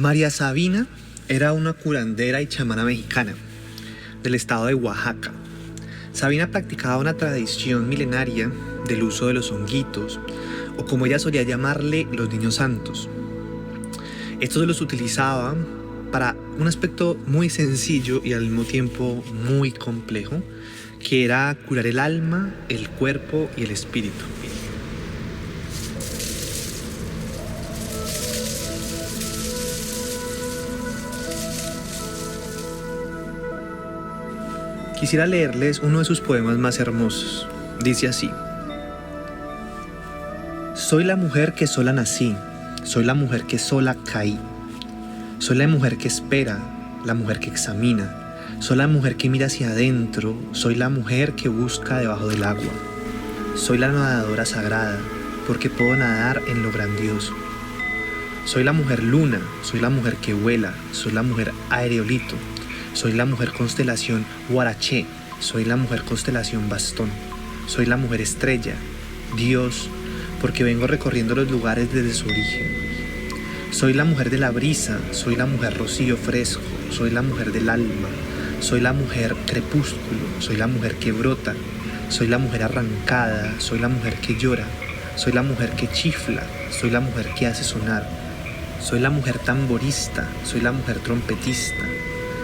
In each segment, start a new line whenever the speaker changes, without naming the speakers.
María Sabina era una curandera y chamana mexicana del estado de Oaxaca. Sabina practicaba una tradición milenaria del uso de los honguitos, o como ella solía llamarle, los niños santos. Estos los utilizaba para un aspecto muy sencillo y al mismo tiempo muy complejo, que era curar el alma, el cuerpo y el espíritu. Quisiera leerles uno de sus poemas más hermosos. Dice así: soy la mujer que sola nací, soy la mujer que sola caí, soy la mujer que espera, la mujer que examina, soy la mujer que mira hacia adentro, soy la mujer que busca debajo del agua, soy la nadadora sagrada, porque puedo nadar en lo grandioso. Soy la mujer luna, soy la mujer que vuela, soy la mujer aerolito, soy la mujer constelación Huaraché, soy la mujer constelación Bastón, soy la mujer estrella, Dios, porque vengo recorriendo los lugares desde su origen. Soy la mujer de la brisa, soy la mujer rocío fresco, soy la mujer del alma, soy la mujer crepúsculo, soy la mujer que brota, soy la mujer arrancada, soy la mujer que llora, soy la mujer que chifla, soy la mujer que hace sonar, soy la mujer tamborista, soy la mujer trompetista,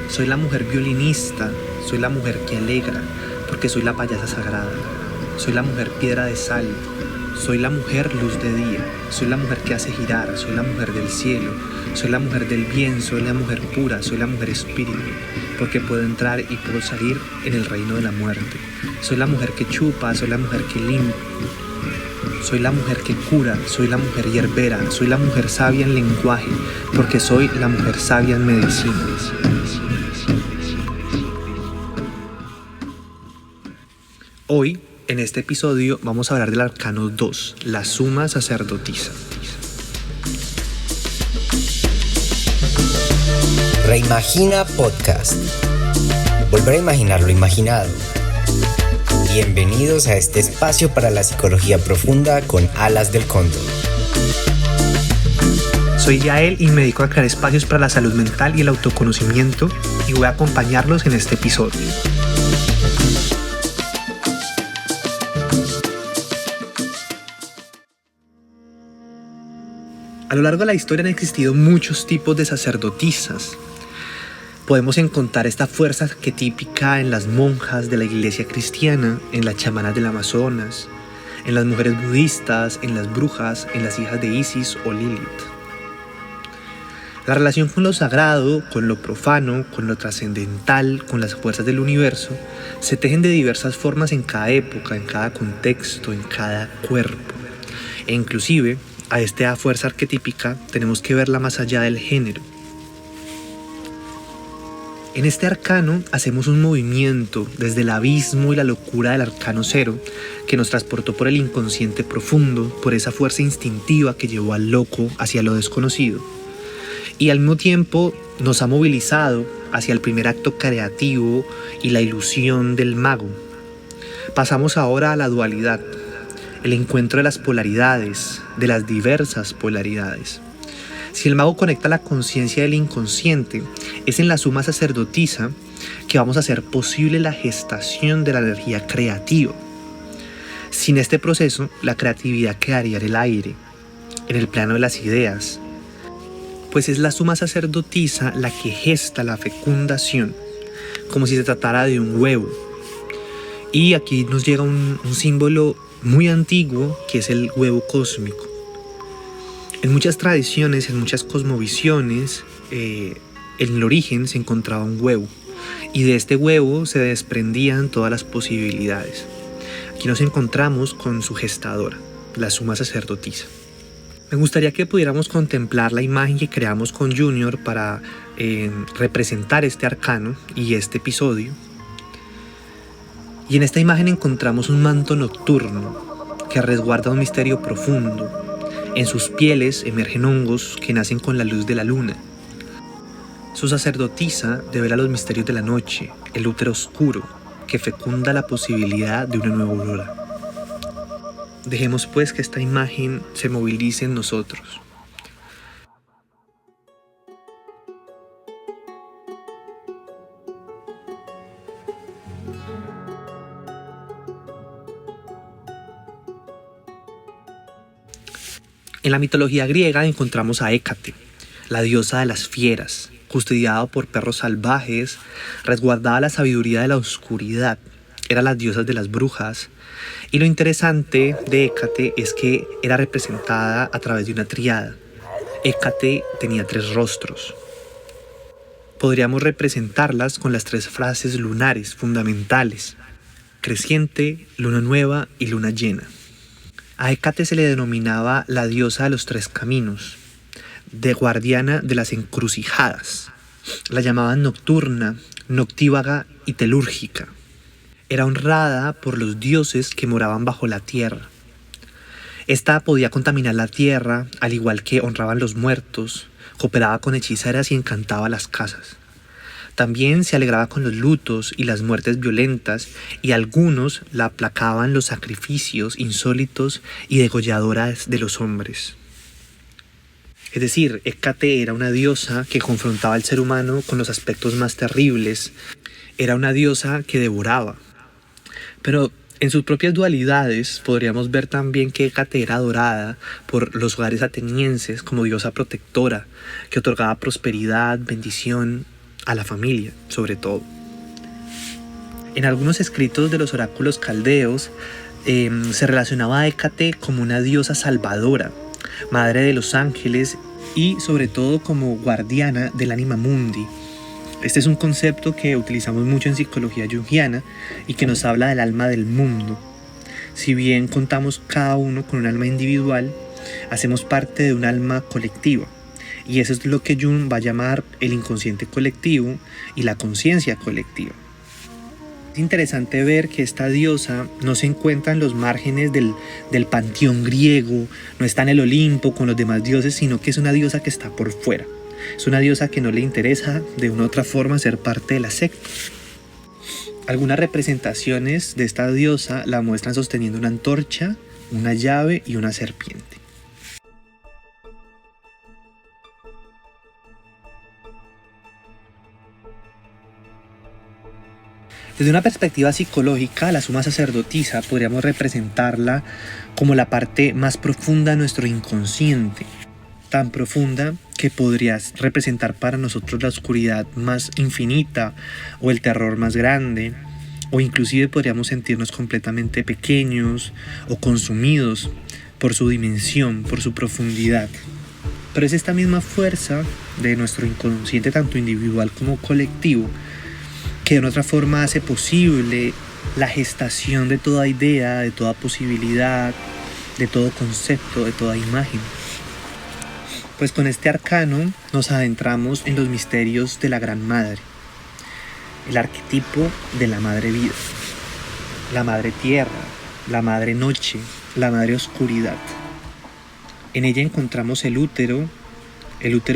soy la mujer violinista, soy la mujer que alegra, porque soy la payasa sagrada, soy la mujer piedra de sal, soy la mujer luz de día, soy la mujer que hace girar, soy la mujer del cielo, soy la mujer del bien, soy la mujer pura, soy la mujer espíritu, porque puedo entrar y puedo salir en el reino de la muerte. Soy la mujer que chupa, soy la mujer que limpia, soy la mujer que cura, soy la mujer hierbera, soy la mujer sabia en lenguaje, porque soy la mujer sabia en medicina. Hoy, en este episodio, vamos a hablar del arcano 2, la suma sacerdotisa.
Reimagina Podcast. Volver a imaginar lo imaginado. Bienvenidos a este espacio para la psicología profunda con alas del cóndor.
Soy Yael y me dedico a crear espacios para la salud mental y el autoconocimiento, y voy a acompañarlos en este episodio. A lo largo de la historia han existido muchos tipos de sacerdotisas. Podemos encontrar esta fuerza arquetípica en las monjas de la iglesia cristiana, en las chamanas del Amazonas, en las mujeres budistas, en las brujas, en las hijas de Isis o Lilith. La relación con lo sagrado, con lo profano, con lo trascendental, con las fuerzas del universo, se tejen de diversas formas en cada época, en cada contexto, en cada cuerpo. E inclusive, a esta fuerza arquetípica tenemos que verla más allá del género. En este arcano hacemos un movimiento desde el abismo y la locura del arcano 0, que nos transportó por el inconsciente profundo, por esa fuerza instintiva que llevó al loco hacia lo desconocido, y al mismo tiempo nos ha movilizado hacia el primer acto creativo y la ilusión del mago. Pasamos ahora a la dualidad, el encuentro de las polaridades, de las diversas polaridades. Si el mago conecta la conciencia del inconsciente, es en la suma sacerdotisa que vamos a hacer posible la gestación de la energía creativa. Sin este proceso, la creatividad quedaría en el aire, en el plano de las ideas, pues es la suma sacerdotisa la que gesta la fecundación, como si se tratara de un huevo. Y aquí nos llega un símbolo muy antiguo, que es el huevo cósmico. En muchas tradiciones, en muchas cosmovisiones, en el origen se encontraba un huevo, y de este huevo se desprendían todas las posibilidades. Aquí nos encontramos con su gestadora, la suma sacerdotisa. Me gustaría que pudiéramos contemplar la imagen que creamos con Junior para representar este arcano y este episodio. Y en esta imagen encontramos un manto nocturno que resguarda un misterio profundo. En sus pieles emergen hongos que nacen con la luz de la luna. Su sacerdotisa devela los misterios de la noche, el útero oscuro que fecunda la posibilidad de una nueva aurora. Dejemos pues que esta imagen se movilice en nosotros. En la mitología griega encontramos a Hécate, la diosa de las fieras, custodiada por perros salvajes, resguardaba la sabiduría de la oscuridad, era la diosa de las brujas. Y lo interesante de Hécate es que era representada a través de una tríada. Hécate tenía 3 rostros. Podríamos representarlas con las 3 frases lunares fundamentales: creciente, luna nueva y luna llena. A Hécate se le denominaba la diosa de los 3 caminos, de guardiana de las encrucijadas. La llamaban nocturna, noctívaga y telúrgica. Era honrada por los dioses que moraban bajo la tierra. Esta podía contaminar la tierra, al igual que honraban los muertos, cooperaba con hechiceras y encantaba las casas. También se alegraba con los lutos y las muertes violentas, y algunos la aplacaban los sacrificios insólitos y degolladoras de los hombres. Es decir, Hécate era una diosa que confrontaba al ser humano con los aspectos más terribles. Era una diosa que devoraba. Pero en sus propias dualidades podríamos ver también que Hécate era adorada por los hogares atenienses como diosa protectora, que otorgaba prosperidad, bendición a la familia, sobre todo. En algunos escritos de los oráculos caldeos se relacionaba a Hécate como una diosa salvadora, madre de los ángeles y sobre todo como guardiana del anima mundi. Este es un concepto que utilizamos mucho en psicología junguiana y que nos habla del alma del mundo. Si bien contamos cada uno con un alma individual, hacemos parte de un alma colectiva. Y eso es lo que Jung va a llamar el inconsciente colectivo y la conciencia colectiva. Es interesante ver que esta diosa no se encuentra en los márgenes del panteón griego, no está en el Olimpo con los demás dioses, sino que es una diosa que está por fuera. Es una diosa que no le interesa de una u otra forma ser parte de la secta. Algunas representaciones de esta diosa la muestran sosteniendo una antorcha, una llave y una serpiente. Desde una perspectiva psicológica, la suma sacerdotisa podríamos representarla como la parte más profunda de nuestro inconsciente, tan profunda que podría representar para nosotros la oscuridad más infinita o el terror más grande, o inclusive podríamos sentirnos completamente pequeños o consumidos por su dimensión, por su profundidad. Pero es esta misma fuerza de nuestro inconsciente, tanto individual como colectivo, que de una otra forma hace posible la gestación de toda idea, de toda posibilidad, de todo concepto, de toda imagen. Pues con este arcano nos adentramos en los misterios de la Gran Madre, el arquetipo de la Madre Vida, la Madre Tierra, la Madre Noche, la Madre Oscuridad. En ella encontramos el útero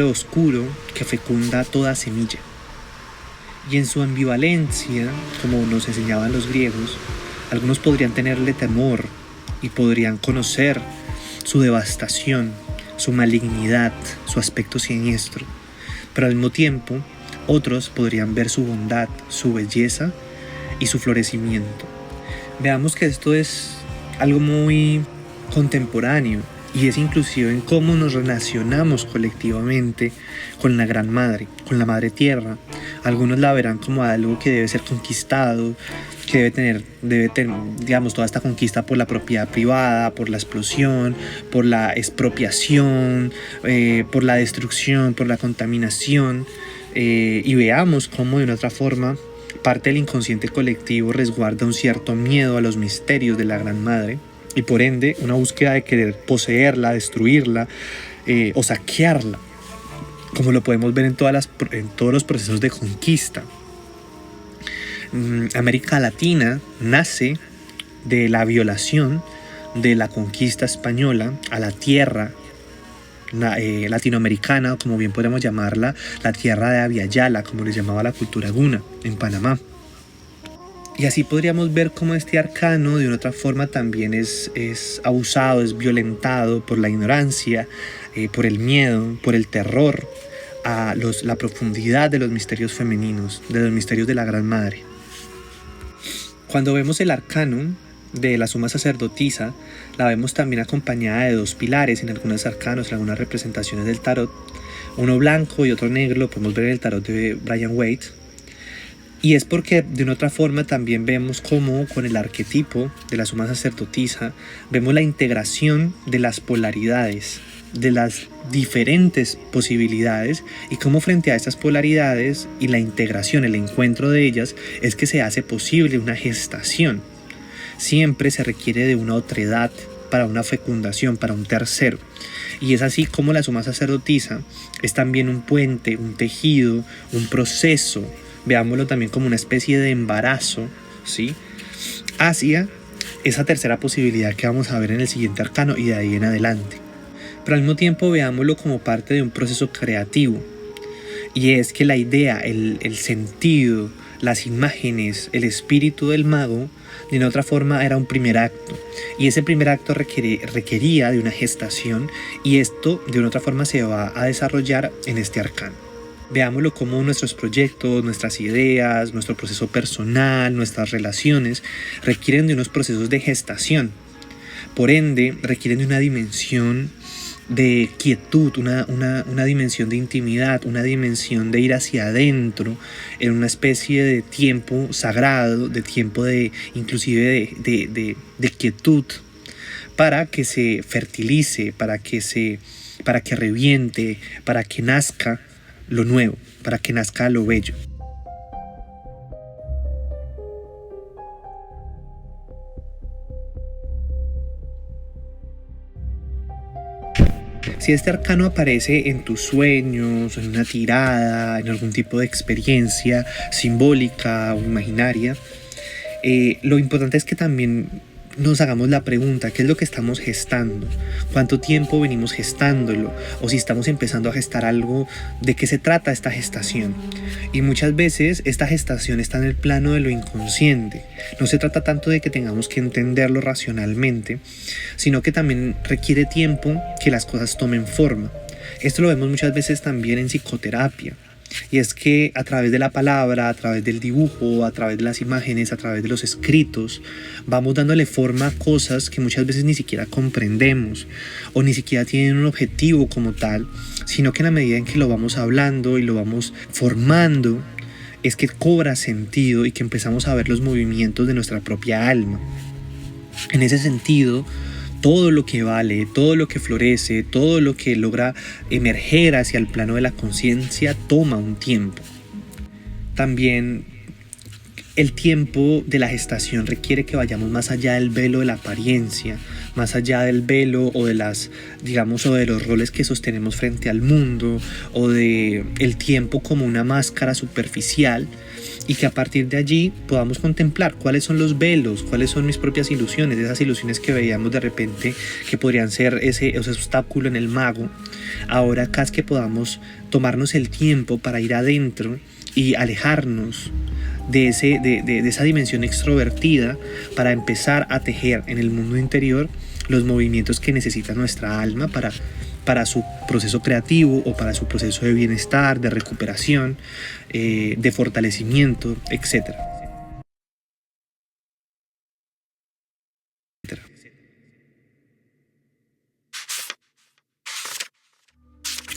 oscuro que fecunda toda semilla. Y en su ambivalencia, como nos enseñaban los griegos, algunos podrían tenerle temor y podrían conocer su devastación, su malignidad, su aspecto siniestro. Pero al mismo tiempo, otros podrían ver su bondad, su belleza y su florecimiento. Veamos que esto es algo muy contemporáneo y es inclusive en cómo nos relacionamos colectivamente con la Gran Madre, con la Madre Tierra. Algunos la verán como algo que debe ser conquistado, que debe tener, digamos, toda esta conquista por la propiedad privada, por la explosión, por la expropiación, por la destrucción, por la contaminación. Y veamos cómo de una otra forma parte del inconsciente colectivo resguarda un cierto miedo a los misterios de la Gran Madre y por ende una búsqueda de querer poseerla, destruirla o saquearla, como lo podemos ver en todos los procesos de conquista. América Latina nace de la violación de la conquista española a la tierra latinoamericana, como bien podríamos llamarla, la tierra de Abya-Yala, como les llamaba la cultura guna en Panamá. Y así podríamos ver cómo este arcano de una otra forma también es abusado, es violentado por la ignorancia, por el miedo, por el terror, a la profundidad de los misterios femeninos, de los misterios de la Gran Madre. Cuando vemos el arcano de la suma sacerdotisa, la vemos también acompañada de 2 pilares en algunos arcanos, en algunas representaciones del tarot. Uno blanco y otro negro, lo podemos ver en el tarot de Brian Waite. Y es porque de una otra forma también vemos cómo con el arquetipo de la suma sacerdotisa vemos la integración de las polaridades, de las diferentes posibilidades, y cómo frente a estas polaridades y la integración, el encuentro de ellas, es que se hace posible una gestación. Siempre se requiere de una otredad para una fecundación, para un tercero. Y es así como la suma sacerdotisa es también un puente, un tejido, un proceso, veámoslo también como una especie de embarazo, ¿sí?, hacia esa tercera posibilidad que vamos a ver en el siguiente arcano y de ahí en adelante. Pero al mismo tiempo veámoslo como parte de un proceso creativo, y es que la idea, el sentido, las imágenes, el espíritu del mago, de una otra forma era un primer acto, y ese primer acto requería de una gestación, y esto de una otra forma se va a desarrollar en este arcano. Veámoslo como nuestros proyectos, nuestras ideas, nuestro proceso personal, nuestras relaciones requieren de unos procesos de gestación. Por ende, requieren de una dimensión de quietud, una dimensión de intimidad, una dimensión de ir hacia adentro en una especie de tiempo sagrado, de tiempo de inclusive de quietud, para que se fertilice, para que reviente, para que nazca lo nuevo, para que nazca lo bello. Si este arcano aparece en tus sueños, en una tirada, en algún tipo de experiencia simbólica o imaginaria, lo importante es que también nos hagamos la pregunta: ¿qué es lo que estamos gestando? ¿Cuánto tiempo venimos gestándolo? O si estamos empezando a gestar algo, ¿de qué se trata esta gestación? Y muchas veces esta gestación está en el plano de lo inconsciente. No se trata tanto de que tengamos que entenderlo racionalmente, sino que también requiere tiempo que las cosas tomen forma. Esto lo vemos muchas veces también en psicoterapia. Y es que a través de la palabra, a través del dibujo, a través de las imágenes, a través de los escritos, vamos dándole forma a cosas que muchas veces ni siquiera comprendemos o ni siquiera tienen un objetivo como tal, sino que en la medida en que lo vamos hablando y lo vamos formando, es que cobra sentido y que empezamos a ver los movimientos de nuestra propia alma. En ese sentido, todo lo que vale, todo lo que florece, todo lo que logra emerger hacia el plano de la conciencia toma un tiempo. También el tiempo de la gestación requiere que vayamos más allá del velo de la apariencia, más allá del velo o de o de los roles que sostenemos frente al mundo, o de el tiempo como una máscara superficial, y que a partir de allí podamos contemplar cuáles son los velos, cuáles son mis propias ilusiones, esas ilusiones que veíamos de repente que podrían ser ese obstáculo en el mago. Ahora acá es que podamos tomarnos el tiempo para ir adentro y alejarnos de esa dimensión extrovertida, para empezar a tejer en el mundo interior los movimientos que necesita nuestra alma para su proceso creativo o para su proceso de bienestar, de recuperación, de fortalecimiento, etc.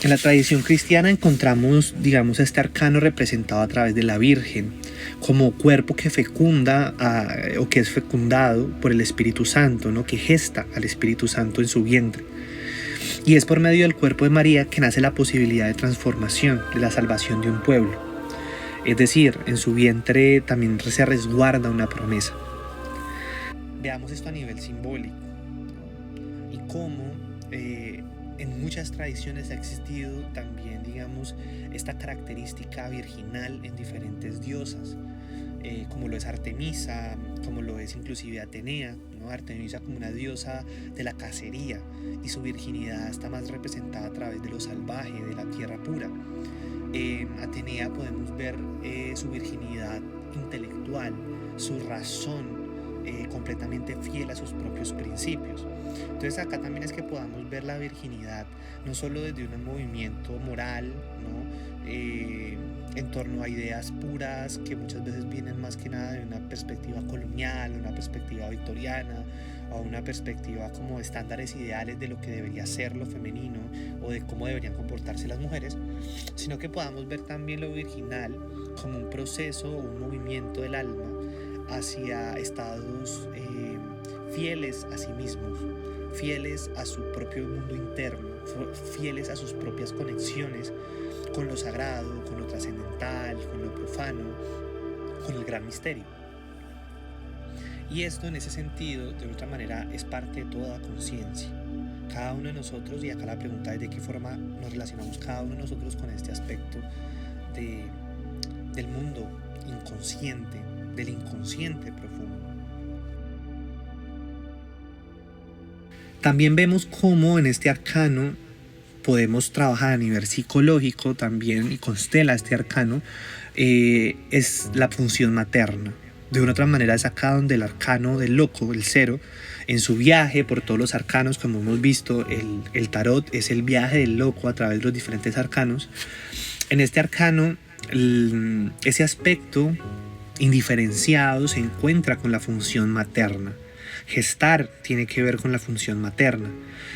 En la tradición cristiana encontramos, este arcano representado a través de la Virgen, como cuerpo que fecunda o que es fecundado por el Espíritu Santo, ¿no?, que gesta al Espíritu Santo en su vientre. Y es por medio del cuerpo de María que nace la posibilidad de transformación, de la salvación de un pueblo. Es decir, en su vientre también se resguarda una promesa. Veamos esto a nivel simbólico, ¿no?, y cómo en muchas tradiciones ha existido también, esta característica virginal en diferentes diosas, como lo es Artemisa, como lo es inclusive Atenea, ¿no? Artemisa como una diosa de la cacería, y su virginidad está más representada a través de lo salvaje, de la tierra pura. Atenea podemos ver su virginidad intelectual, su razón, completamente fiel a sus propios principios. Entonces acá también es que podamos ver la virginidad no solo desde un movimiento moral, ¿no?, en torno a ideas puras que muchas veces vienen más que nada de una perspectiva colonial, una perspectiva victoriana, o una perspectiva como estándares ideales de lo que debería ser lo femenino o de cómo deberían comportarse las mujeres, sino que podamos ver también lo virginal como un proceso o un movimiento del alma hacia estados fieles a sí mismos, fieles a su propio mundo interno, fieles a sus propias conexiones con lo sagrado, con lo trascendental, con lo profano, con el gran misterio. Y esto en ese sentido, de otra manera, es parte de toda conciencia. Cada uno de nosotros, y acá la pregunta es de qué forma nos relacionamos cada uno de nosotros con este aspecto del mundo inconsciente, del inconsciente profundo. También vemos cómo en este arcano podemos trabajar a nivel psicológico también, y constela este arcano, es la función materna. De una otra manera es acá donde el arcano del loco, el cero, en su viaje por todos los arcanos, como hemos visto, el tarot es el viaje del loco a través de los diferentes arcanos. En este arcano, ese aspecto indiferenciado se encuentra con la función materna. Gestar tiene que ver con la función materna.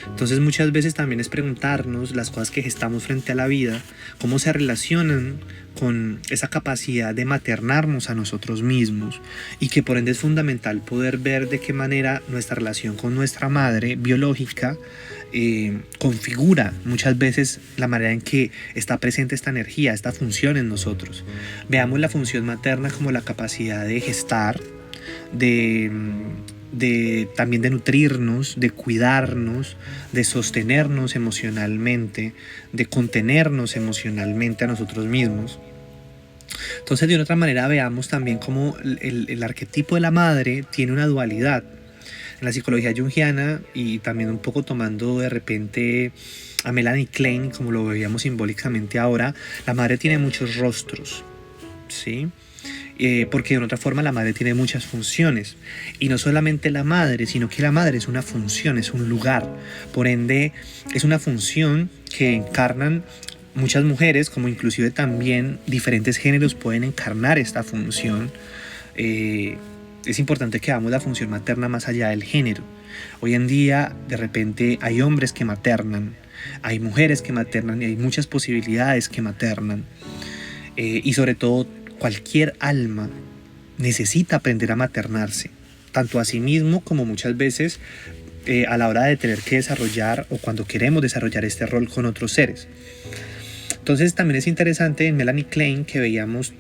Entonces muchas veces también es preguntarnos las cosas que gestamos frente a la vida, cómo se relacionan con esa capacidad de maternarnos a nosotros mismos, y que por ende es fundamental poder ver de qué manera nuestra relación con nuestra madre biológica configura muchas veces la manera en que está presente esta energía, esta función en nosotros. Veamos la función materna como la capacidad de gestar, también de nutrirnos, de cuidarnos, de sostenernos emocionalmente, de contenernos emocionalmente a nosotros mismos. Entonces, de una otra manera, veamos también cómo el arquetipo de la madre tiene una dualidad. En la psicología junguiana, y también un poco tomando de repente a Melanie Klein, como lo veíamos simbólicamente ahora, la madre tiene muchos rostros, ¿sí? Porque de otra forma la madre tiene muchas funciones, y no solamente la madre, sino que la madre es una función, es un lugar, por ende es una función que encarnan muchas mujeres, como inclusive también diferentes géneros pueden encarnar esta función. Es importante que veamos la función materna más allá del género. Hoy en día de repente hay hombres que maternan, hay mujeres que maternan, y hay muchas posibilidades que maternan, y sobre todo cualquier alma necesita aprender a maternarse, tanto a sí mismo como muchas veces a la hora de tener que desarrollar, o cuando queremos desarrollar este rol con otros seres. Entonces también es interesante en Melanie Klein que veíamos,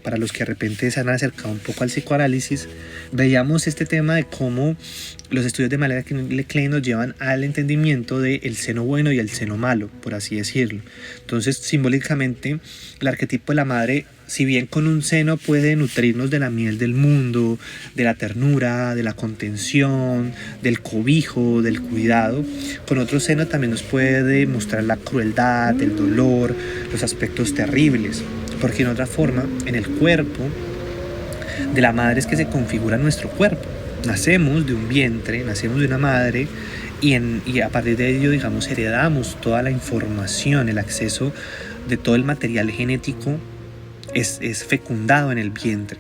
para los que de repente se han acercado un poco al psicoanálisis, veíamos este tema de cómo los estudios de Melanie Klein nos llevan al entendimiento del seno bueno y el seno malo, por así decirlo. Entonces, simbólicamente, el arquetipo de la madre, si bien con un seno puede nutrirnos de la miel del mundo, de la ternura, de la contención, del cobijo, del cuidado, con otro seno también nos puede mostrar la crueldad, el dolor, los aspectos terribles, porque en otra forma, en el cuerpo de la madre es que se configura nuestro cuerpo. Nacemos de un vientre, nacemos de una madre, y a partir de ello, digamos, heredamos toda la información, el acceso de todo el material genético es fecundado en el vientre,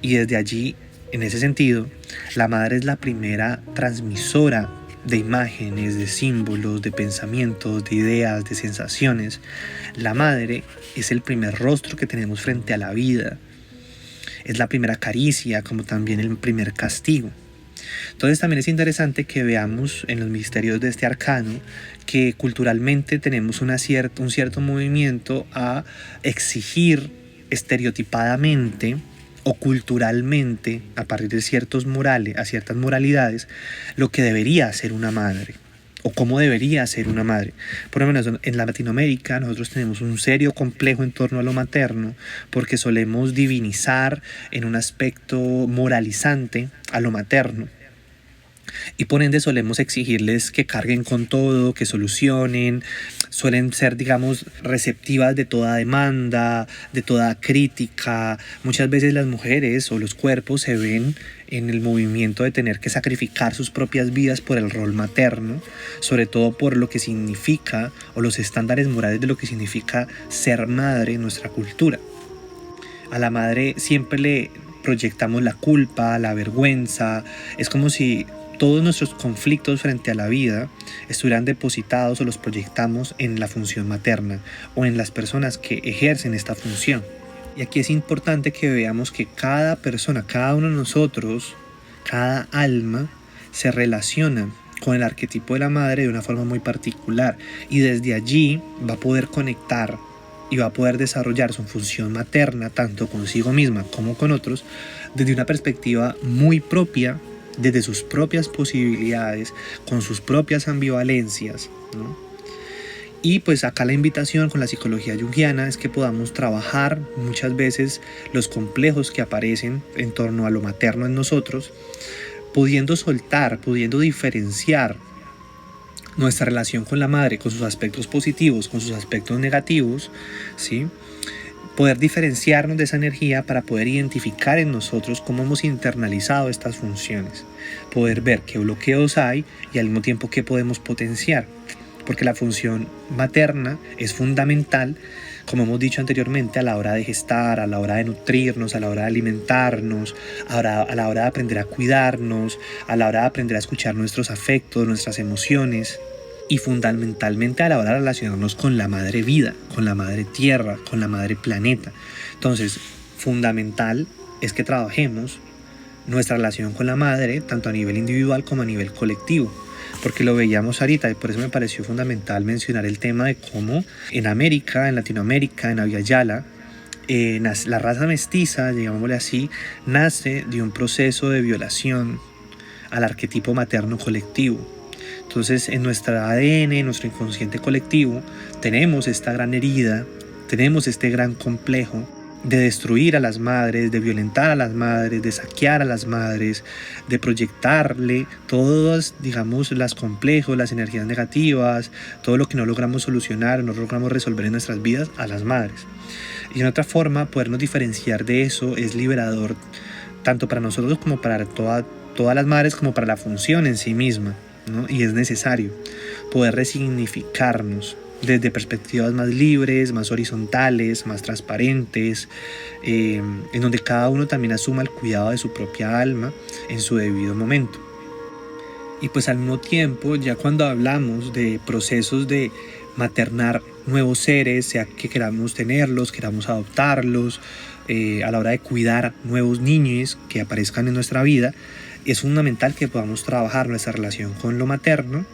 y desde allí, en ese sentido, la madre es la primera transmisora de imágenes, de símbolos, de pensamientos, de ideas, de sensaciones. La madre es el primer rostro que tenemos frente a la vida, es la primera caricia, como también el primer castigo. Entonces también es interesante que veamos en los misterios de este arcano que culturalmente tenemos un cierto movimiento a exigir estereotipadamente o culturalmente, a partir de ciertas moralidades, lo que debería ser una madre, o cómo debería ser una madre. Por lo menos en Latinoamérica nosotros tenemos un serio complejo en torno a lo materno, porque solemos divinizar en un aspecto moralizante a lo materno. Y por ende solemos exigirles que carguen con todo, que solucionen, suelen ser, digamos, receptivas de toda demanda, de toda crítica. Muchas veces las mujeres o los cuerpos se ven en el movimiento de tener que sacrificar sus propias vidas por el rol materno, sobre todo por lo que significa o los estándares morales de lo que significa ser madre en nuestra cultura. A la madre siempre le proyectamos la culpa, la vergüenza. Es como si todos nuestros conflictos frente a la vida estuvieran depositados o los proyectamos en la función materna o en las personas que ejercen esta función. Y aquí es importante que veamos que cada persona, cada uno de nosotros, cada alma se relaciona con el arquetipo de la madre de una forma muy particular, y desde allí va a poder conectar y va a poder desarrollar su función materna tanto consigo misma como con otros desde una perspectiva muy propia, desde sus propias posibilidades, con sus propias ambivalencias, ¿no? Y pues acá la invitación con la psicología junguiana es que podamos trabajar muchas veces los complejos que aparecen en torno a lo materno en nosotros, pudiendo soltar, pudiendo diferenciar nuestra relación con la madre, con sus aspectos positivos, con sus aspectos negativos, ¿sí? Poder diferenciarnos de esa energía para poder identificar en nosotros cómo hemos internalizado estas funciones, poder ver qué bloqueos hay y al mismo tiempo qué podemos potenciar, porque la función materna es fundamental, como hemos dicho anteriormente, a la hora de gestar, a la hora de nutrirnos, a la hora de alimentarnos, a la hora de aprender a cuidarnos, a la hora de aprender a escuchar nuestros afectos, nuestras emociones, y fundamentalmente a la hora de relacionarnos con la madre vida, con la madre tierra, con la madre planeta. Entonces, fundamental es que trabajemos nuestra relación con la madre, tanto a nivel individual como a nivel colectivo, porque lo veíamos ahorita y por eso me pareció fundamental mencionar el tema de cómo en América, en Latinoamérica, en Abya Yala, la raza mestiza, digámosle así, nace de un proceso de violación al arquetipo materno colectivo. Entonces, en nuestra ADN, en nuestro inconsciente colectivo, tenemos esta gran herida, tenemos este gran complejo de destruir a las madres, de violentar a las madres, de saquear a las madres, de proyectarle todas, digamos, los complejos, las energías negativas, todo lo que no logramos solucionar, no logramos resolver en nuestras vidas a las madres. Y en otra forma, podernos diferenciar de eso es liberador, tanto para nosotros como para todas las madres, como para la función en sí misma, ¿no? Y es necesario poder resignificarnos desde perspectivas más libres, más horizontales, más transparentes, en donde cada uno también asuma el cuidado de su propia alma en su debido momento. Y pues al mismo tiempo, ya cuando hablamos de procesos de maternar nuevos seres, sea que queramos tenerlos, queramos adoptarlos, a la hora de cuidar nuevos niños que aparezcan en nuestra vida, es fundamental que podamos trabajar nuestra relación con lo materno,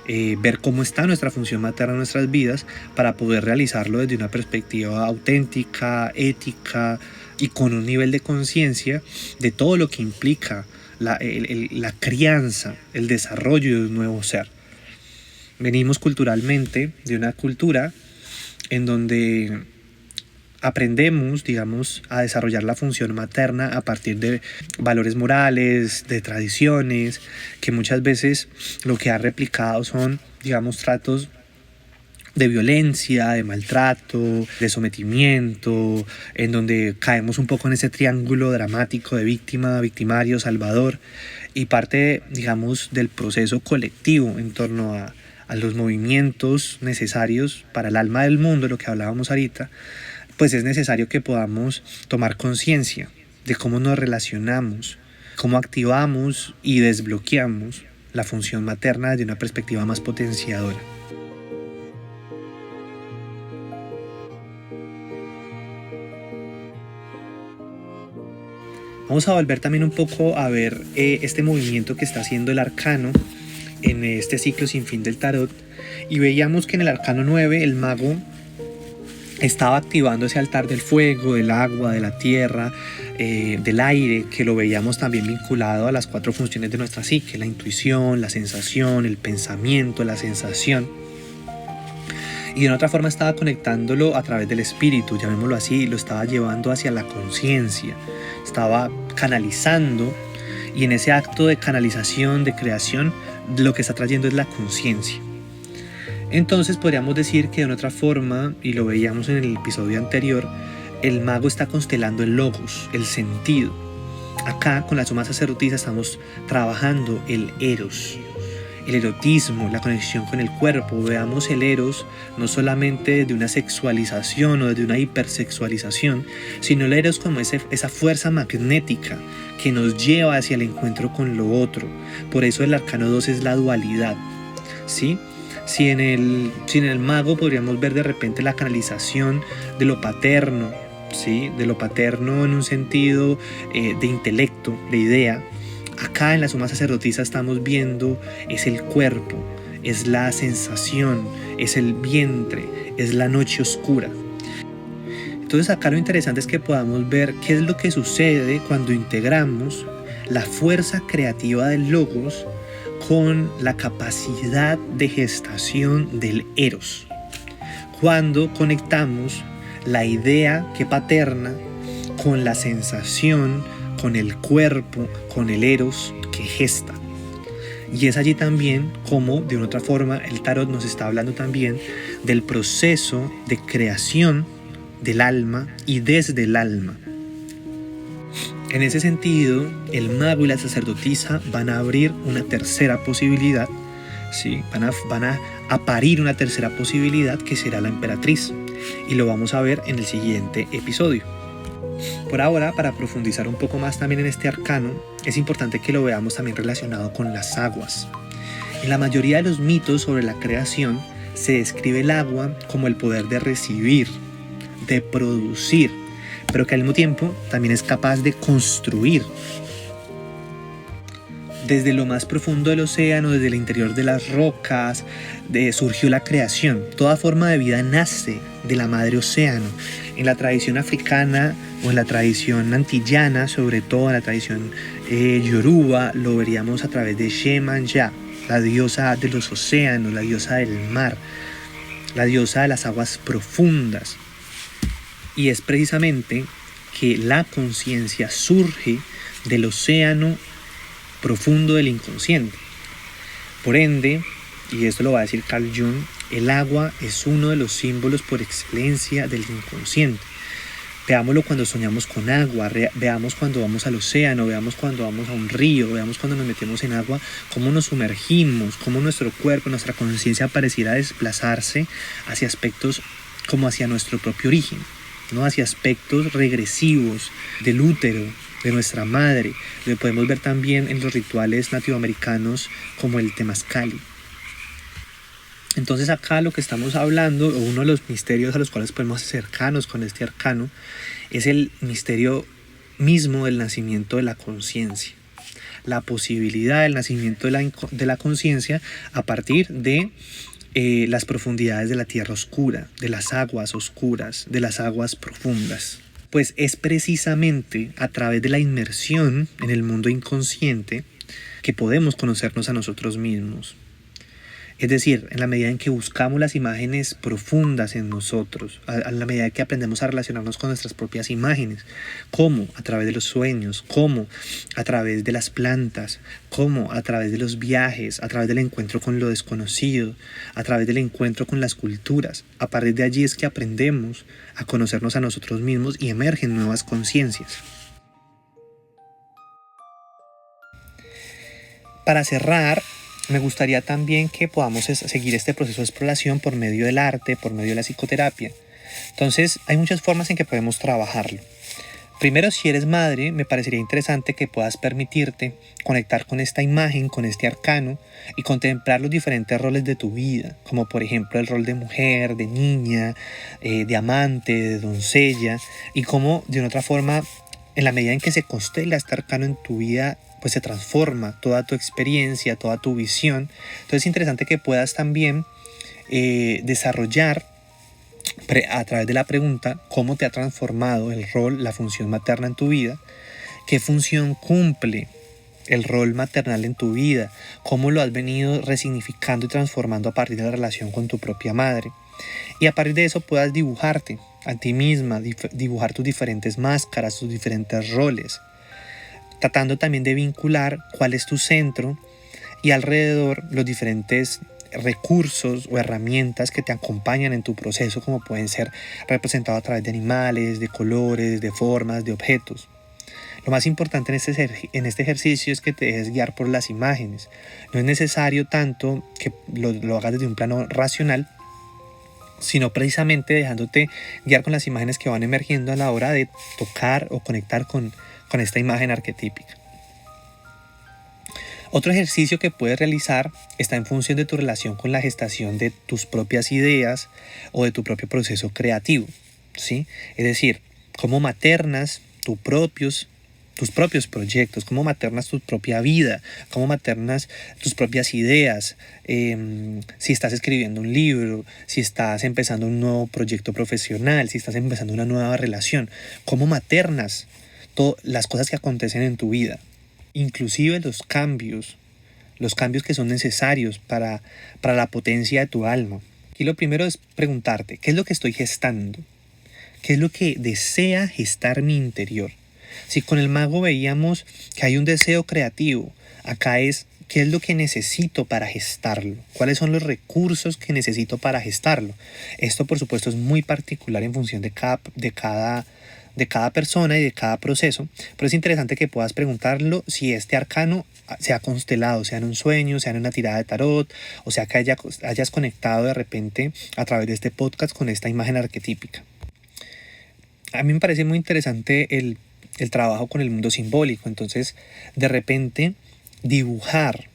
ver cómo está nuestra función materna en nuestras vidas para poder realizarlo desde una perspectiva auténtica, ética y con un nivel de conciencia de todo lo que implica la crianza, el desarrollo de un nuevo ser. Venimos culturalmente de una cultura en donde aprendemos, digamos, a desarrollar la función materna a partir de valores morales, de tradiciones, que muchas veces lo que han replicado son, digamos, tratos de violencia, de maltrato, de sometimiento, en donde caemos un poco en ese triángulo dramático de víctima, victimario, salvador, y parte, digamos, del proceso colectivo en torno a los movimientos necesarios para el alma del mundo, lo que hablábamos ahorita, pues es necesario que podamos tomar conciencia de cómo nos relacionamos, cómo activamos y desbloqueamos la función materna desde una perspectiva más potenciadora. Vamos a volver también un poco a ver este movimiento que está haciendo el arcano en este ciclo sin fin del tarot, y veíamos que en el arcano 9 el mago estaba activando ese altar del fuego, del agua, de la tierra, del aire, que lo veíamos también vinculado a las 4 funciones de nuestra psique: la intuición, la sensación, el pensamiento, la sensación. Y de otra forma estaba conectándolo a través del espíritu, llamémoslo así, lo estaba llevando hacia la conciencia, estaba canalizando Y en ese acto de canalización, de creación, lo que está trayendo es la conciencia. Entonces podríamos decir que de una otra forma, y lo veíamos en el episodio anterior, el mago está constelando el logos, el sentido. Acá con la suma sacerdotisa estamos trabajando el eros, el erotismo, la conexión con el cuerpo. Veamos el eros no solamente desde una sexualización o desde una hipersexualización, sino el eros como esa fuerza magnética que nos lleva hacia el encuentro con lo otro. Por eso el arcano 2 es la dualidad, ¿sí? Si en el mago podríamos ver de repente la canalización de lo paterno, ¿sí? De lo paterno en un sentido de intelecto, de idea. Acá en la suma sacerdotisa estamos viendo es el cuerpo, es la sensación, es el vientre, es la noche oscura. Entonces acá lo interesante es que podamos ver qué es lo que sucede cuando integramos la fuerza creativa del logos con la capacidad de gestación del eros. Cuando conectamos la idea que paterna con la sensación, con el cuerpo, con el eros que gesta. Y es allí también como, de una otra forma, el tarot nos está hablando también del proceso de creación del alma y desde el alma. En ese sentido, el mago y la sacerdotisa van a abrir una tercera posibilidad, ¿sí? Van a parir una tercera posibilidad que será la emperatriz. Y lo vamos a ver en el siguiente episodio. Por ahora, para profundizar un poco más también en este arcano, es importante que lo veamos también relacionado con las aguas. En la mayoría de los mitos sobre la creación se describe el agua como el poder de recibir, de producir, pero que al mismo tiempo también es capaz de construir. Desde lo más profundo del océano, desde el interior de las rocas, surgió la creación. Toda forma de vida nace de la madre océano. En la tradición africana o en la tradición antillana, sobre todo en la tradición yoruba, lo veríamos a través de Shemanya, la diosa de los océanos, la diosa del mar, la diosa de las aguas profundas. Y es precisamente que la conciencia surge del océano profundo del inconsciente. Por ende, y esto lo va a decir Carl Jung, el agua es uno de los símbolos por excelencia del inconsciente. Veámoslo cuando soñamos con agua, veamos cuando vamos al océano, veamos cuando vamos a un río, veamos cuando nos metemos en agua, cómo nos sumergimos, cómo nuestro cuerpo, nuestra conciencia pareciera desplazarse hacia aspectos como hacia nuestro propio origen, ¿no? Hacia aspectos regresivos del útero, de nuestra madre. Lo podemos ver también en los rituales nativoamericanos como el temazcali. Entonces acá lo que estamos hablando, o uno de los misterios a los cuales podemos acercarnos con este arcano, es el misterio mismo del nacimiento de la conciencia. La posibilidad del nacimiento de la conciencia a partir de las profundidades de la tierra oscura, de las aguas oscuras, de las aguas profundas. Pues es precisamente a través de la inmersión en el mundo inconsciente que podemos conocernos a nosotros mismos. Es decir, en la medida en que buscamos las imágenes profundas en nosotros, a la medida que aprendemos a relacionarnos con nuestras propias imágenes, cómo a través de los sueños, cómo a través de las plantas, cómo a través de los viajes, a través del encuentro con lo desconocido, a través del encuentro con las culturas. A partir de allí es que aprendemos a conocernos a nosotros mismos y emergen nuevas conciencias. Para cerrar, me gustaría también que podamos seguir este proceso de exploración por medio del arte, por medio de la psicoterapia. Entonces, hay muchas formas en que podemos trabajarlo. Primero, si eres madre, me parecería interesante que puedas permitirte conectar con esta imagen, con este arcano, y contemplar los diferentes roles de tu vida, como por ejemplo el rol de mujer, de niña, de amante, de doncella, y cómo de una otra forma, en la medida en que se constela este arcano en tu vida, pues se transforma toda tu experiencia, toda tu visión. Entonces es interesante que puedas también desarrollar a través de la pregunta cómo te ha transformado el rol, la función materna en tu vida, qué función cumple el rol maternal en tu vida, cómo lo has venido resignificando y transformando a partir de la relación con tu propia madre. Y a partir de eso puedas dibujarte a ti misma, dibujar tus diferentes máscaras, tus diferentes roles. tratando también de vincular cuál es tu centro y alrededor los diferentes recursos o herramientas que te acompañan en tu proceso, como pueden ser representados a través de animales, de colores, de formas, de objetos. Lo más importante en este ejercicio es que te dejes guiar por las imágenes. No es necesario tanto que lo hagas desde un plano racional, sino precisamente dejándote guiar con las imágenes que van emergiendo a la hora de tocar o conectar con esta imagen arquetípica. Otro ejercicio que puedes realizar está en función de tu relación con la gestación de tus propias ideas o de tu propio proceso creativo, ¿sí? Es decir, cómo maternas tus propios proyectos, cómo maternas tu propia vida, cómo maternas tus propias ideas, si estás escribiendo un libro, si estás empezando un nuevo proyecto profesional, si estás empezando una nueva relación, cómo maternas las cosas que acontecen en tu vida, inclusive los cambios que son necesarios para la potencia de tu alma. Aquí lo primero es preguntarte, ¿qué es lo que estoy gestando? ¿Qué es lo que desea gestar mi interior? Si con el mago veíamos que hay un deseo creativo, acá es ¿qué es lo que necesito para gestarlo? ¿Cuáles son los recursos que necesito para gestarlo? Esto por supuesto es muy particular en función de cada persona y de cada proceso, pero es interesante que puedas preguntarlo si este arcano se ha constelado, sea en un sueño, sea en una tirada de tarot, o sea que hayas conectado de repente a través de este podcast con esta imagen arquetípica. A mí me parece muy interesante el trabajo con el mundo simbólico. Entonces, de repente, dibujar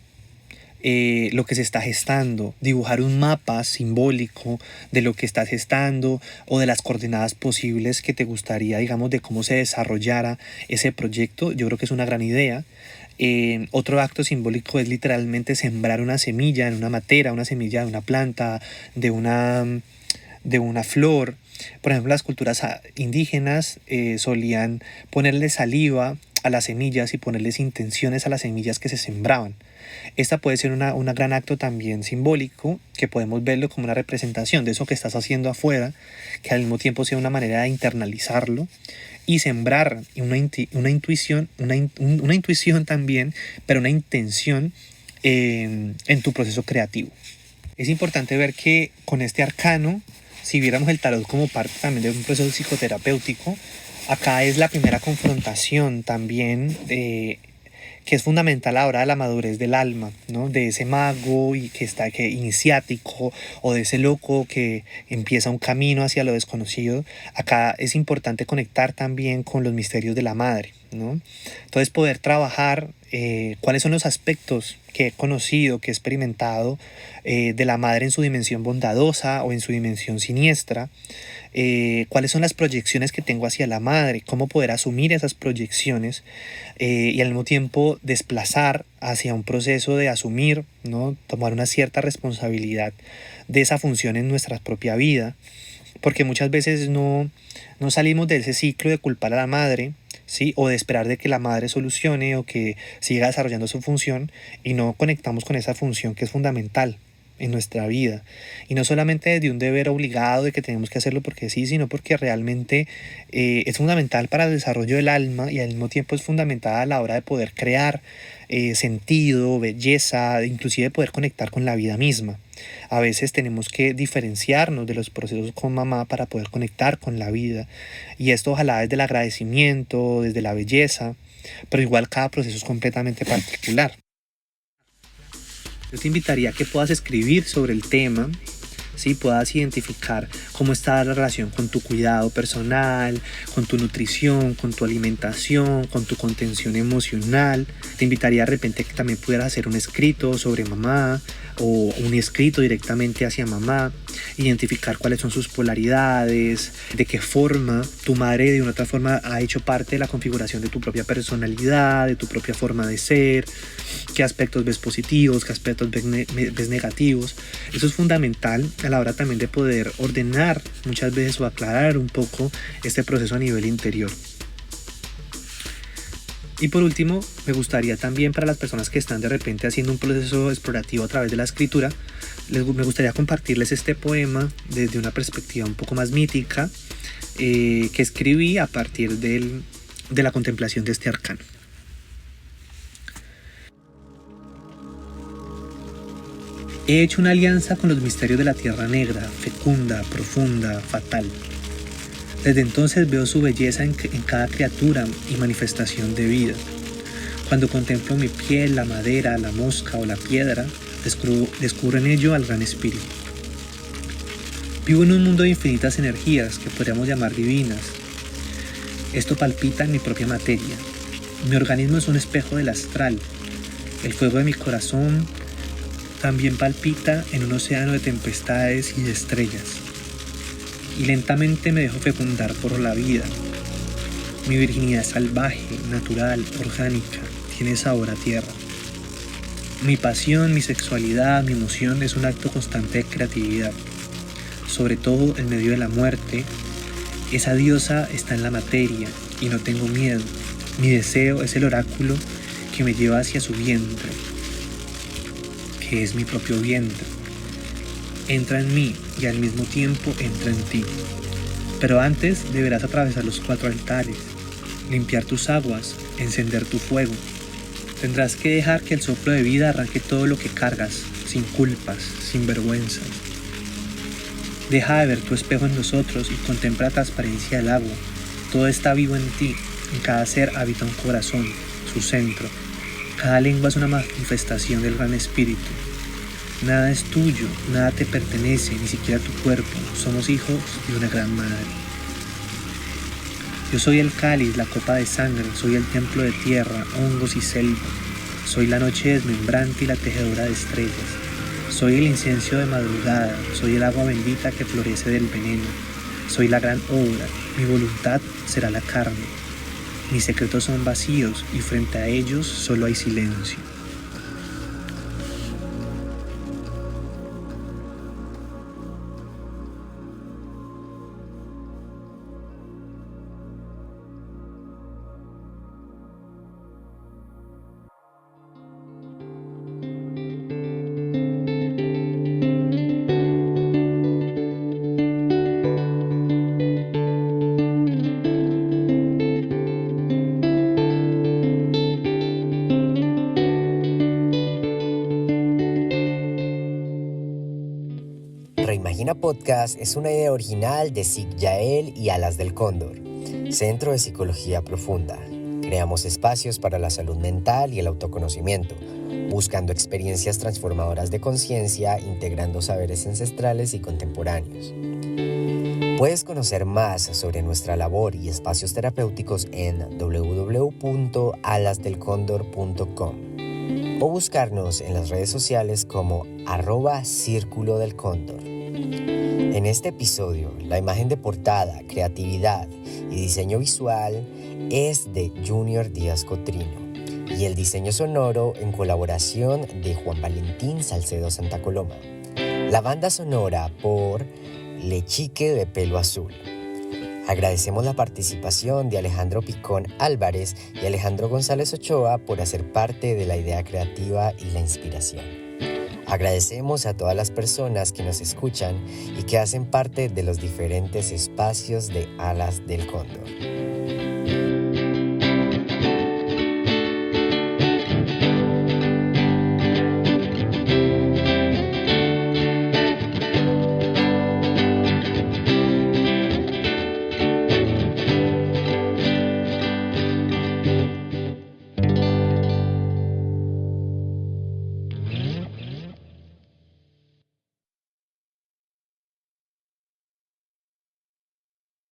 lo que se está gestando, dibujar un mapa simbólico de lo que estás gestando o de las coordenadas posibles que te gustaría, digamos, de cómo se desarrollara ese proyecto, yo creo que es una gran idea. Otro acto simbólico es literalmente sembrar una semilla en una matera, una semilla de una planta, de una flor. Por ejemplo, las culturas indígenas solían ponerle saliva a las semillas y ponerles intenciones a las semillas que se sembraban. Esta puede ser un gran acto también simbólico, que podemos verlo como una representación de eso que estás haciendo afuera, que al mismo tiempo sea una manera de internalizarlo y sembrar una intuición también, pero una intención en tu proceso creativo. Es importante ver que con este arcano, si viéramos el tarot como parte también de un proceso psicoterapéutico, acá es la primera confrontación también que es fundamental a la hora de la madurez del alma, ¿no? De ese mago iniciático o de ese loco que empieza un camino hacia lo desconocido. Acá es importante conectar también con los misterios de la madre, ¿no? Entonces poder trabajar cuáles son los aspectos que he conocido, que he experimentado de la madre en su dimensión bondadosa o en su dimensión siniestra, cuáles son las proyecciones que tengo hacia la madre, cómo poder asumir esas proyecciones y al mismo tiempo desplazar hacia un proceso de asumir, ¿no? Tomar una cierta responsabilidad de esa función en nuestra propia vida, porque muchas veces no salimos de ese ciclo de culpar a la madre, ¿sí? O de esperar de que la madre solucione o que siga desarrollando su función y no conectamos con esa función que es fundamental en nuestra vida, y no solamente desde un deber obligado de que tenemos que hacerlo porque sí, sino porque realmente es fundamental para el desarrollo del alma y al mismo tiempo es fundamental a la hora de poder crear sentido, belleza, inclusive poder conectar con la vida misma. A veces tenemos que diferenciarnos de los procesos con mamá para poder conectar con la vida, y esto ojalá desde el agradecimiento, desde la belleza, pero igual cada proceso es completamente particular. Yo te invitaría a que puedas escribir sobre el tema, ¿sí? Puedas identificar cómo está la relación con tu cuidado personal, con tu nutrición, con tu alimentación, con tu contención emocional. Te invitaría de repente que también pudieras hacer un escrito sobre mamá o un escrito directamente hacia mamá, identificar cuáles son sus polaridades, de qué forma tu madre de una otra forma ha hecho parte de la configuración de tu propia personalidad, de tu propia forma de ser, qué aspectos ves positivos, qué aspectos ves negativos. Eso es fundamental a la hora también de poder ordenar muchas veces o aclarar un poco este proceso a nivel interior. Y por último, me gustaría también para las personas que están de repente haciendo un proceso explorativo a través de la escritura, me gustaría compartirles este poema desde una perspectiva un poco más mítica que escribí a partir de la contemplación de este arcano. He hecho una alianza con los misterios de la Tierra Negra, fecunda, profunda, fatal. Desde entonces veo su belleza en cada criatura y manifestación de vida. Cuando contemplo mi piel, la madera, la mosca o la piedra, descubro en ello al Gran Espíritu. Vivo en un mundo de infinitas energías que podríamos llamar divinas. Esto palpita en mi propia materia. Mi organismo es un espejo del astral. El fuego de mi corazón también palpita en un océano de tempestades y de estrellas. Y lentamente me dejo fecundar por la vida. Mi virginidad es salvaje, natural, orgánica, tiene sabor a tierra. Mi pasión, mi sexualidad, mi emoción es un acto constante de creatividad. Sobre todo en medio de la muerte, esa diosa está en la materia y no tengo miedo. Mi deseo es el oráculo que me lleva hacia su vientre, que es mi propio vientre. Entra en mí y al mismo tiempo entra en ti. Pero antes deberás atravesar los 4 altares, limpiar tus aguas, encender tu fuego. Tendrás que dejar que el soplo de vida arranque todo lo que cargas, sin culpas, sin vergüenzas. Deja de ver tu espejo en los otros y contempla la transparencia del agua. Todo está vivo en ti, en cada ser habita un corazón, su centro. Cada lengua es una manifestación del Gran Espíritu. Nada es tuyo, nada te pertenece, ni siquiera tu cuerpo. Somos hijos de una gran madre. Yo soy el cáliz, la copa de sangre, soy el templo de tierra, hongos y selva. Soy la noche desmembrante y la tejedora de estrellas. Soy el incienso de madrugada, soy el agua bendita que florece del veneno. Soy la gran obra, mi voluntad será la carne. Mis secretos son vacíos y frente a ellos solo hay silencio.
Reimagina Podcast es una idea original de SIC Yael y Alas del Cóndor, Centro de Psicología Profunda. Creamos espacios para la salud mental y el autoconocimiento, buscando experiencias transformadoras de conciencia, integrando saberes ancestrales y contemporáneos. Puedes conocer más sobre nuestra labor y espacios terapéuticos en www.alasdelcondor.com o buscarnos en las redes sociales como @Círculo del Cóndor. En este episodio, la imagen de portada, creatividad y diseño visual es de Junior Díaz Cotrino y el diseño sonoro en colaboración de Juan Valentín Salcedo Santa Coloma. La banda sonora por Lechique de Pelo Azul. Agradecemos la participación de Alejandro Picón Álvarez y Alejandro González Ochoa por hacer parte de la idea creativa y la inspiración. Agradecemos a todas las personas que nos escuchan y que hacen parte de los diferentes espacios de Alas del Cóndor.